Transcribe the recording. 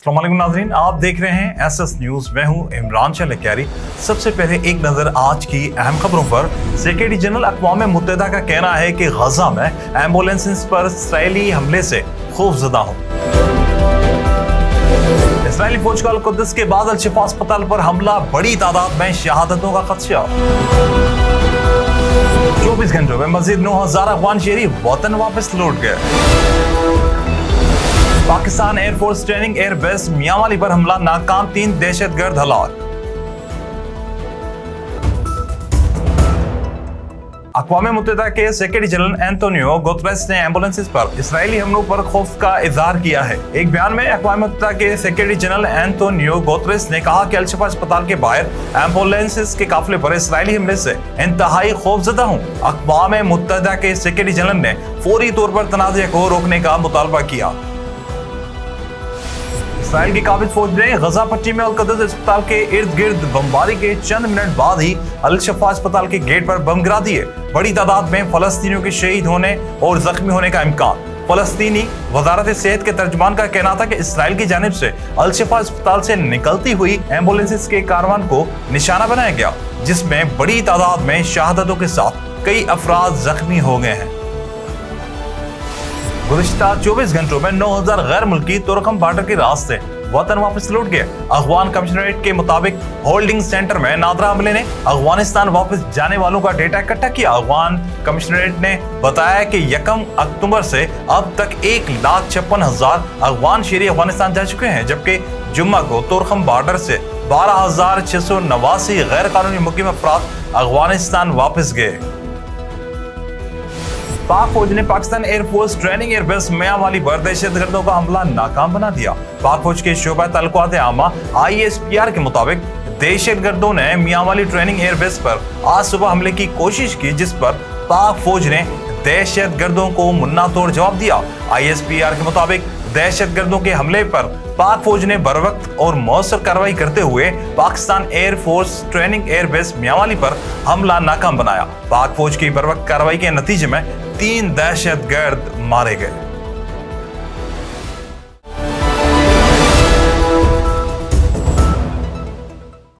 अस्सलाम वालेकुम नाज़रीन, आप देख रहे हैं एसएस न्यूज। मैं हूं इमरान शलक्यारी। सबसे पहले एक नजर आज की अहम खबरों पर। सेक्रेटरी जनरल अक़वाम मुत्तहिदा का कहना है कि गजा में एम्बुलेंस पर इसराइली हमले से खौफजदा हूं। इसराइली फौज का अल-कुद्स के बाद अल-शिफा अस्पताल पर हमला, बड़ी तादाद में शहादतों का खदशा। 24 घंटों में मजीद 9000 अफगान शहरी वतन वापस लौट गए। Pakistan air force training airbase Mianwali पर हमला नाकाम, 3 दहशतगर्द हलाक। अक़वाम मुत्तहिदा के सेक्रेटरी जनरल एंटोनियो गुतरेस ने एम्बुलेंस पर इसराइली हमलों पर खौफ का इजहार किया है। एक बयान में अक़वाम मुत्तहिदा के सेक्रेटरी जनरल एंटोनियो गुतरेस ने कहा कि अल-शिफा अस्पताल के बाहर एम्बुलेंस के काफिले पर इसराइली हमले से इंतहाई खौफजदा हूँ। अक़वाम मुत्तहिदा के सेक्रेटरी जनरल ने फौरी तौर पर तनाज़े को रोकने का मुतालबा किया। इसराइल की काबिज फौज ने गजा पट्टी में अल-कुद्स अस्पताल के इर्द गिर्द बमबारी के चंद मिनट बाद ही अल-शिफा अस्पताल के गेट पर बम गिरा दिए। बड़ी तादाद में फलस्तीनियों के शहीद होने और जख्मी होने का इम्कान। फलस्तीनी वजारत सेहत के तर्जुमान का कहना था कि इसराइल की जानिब से अल-शिफा अस्पताल से निकलती हुई एम्बुलेंस के कारवान को निशाना बनाया गया, जिसमें बड़ी तादाद में शहादतों के साथ कई अफराद जख्मी हो गए हैं। गुज़िश्ता 24 घंटों में 9000 गैर मुल्की तुर्कम बॉर्डर के रास्ते वतन वापस लौट गए। अफगान कमिश्नरेट के मुताबिक होल्डिंग सेंटर में नादरा अमले ने अफगानिस्तान वापस जाने वालों का डेटा इकट्ठा किया। अफगान कमिश्नरेट ने बताया कि 1 अक्टूबर से अब तक 1,56,000 अफगान शहरी अफगानिस्तान जा चुके हैं, जबकि जुम्मा को तुर्कम बॉर्डर से 12,689 गैर कानूनी मुकीम अफराद अफगानिस्तान वापस गए। पाक फौज ने Pakistan air force training airbase Mianwali पर दहशतगर्दों का हमला नाकाम बना दिया। पाक फौज के शोबा तल्क़ात आमा ISPR के मुताबिक दहशतगर्दों ने मियांवाली ट्रेनिंग एयरबेस पर आज सुबह हमले की कोशिश की, जिस पर पाक फौज ने दहशतगर्दों को मुन्ना तोड़ जवाब दिया। ISPR के मुताबिक दहशतगर्दों के हमले पर पाक फौज ने बरवक्त और मौसर कार्रवाई करते हुए Pakistan air force training airbase Mianwali पर हमला नाकाम बनाया। पाक फौज की बरवक्त कार्रवाई के नतीजे में 3 दहशतगर्द मारे गए।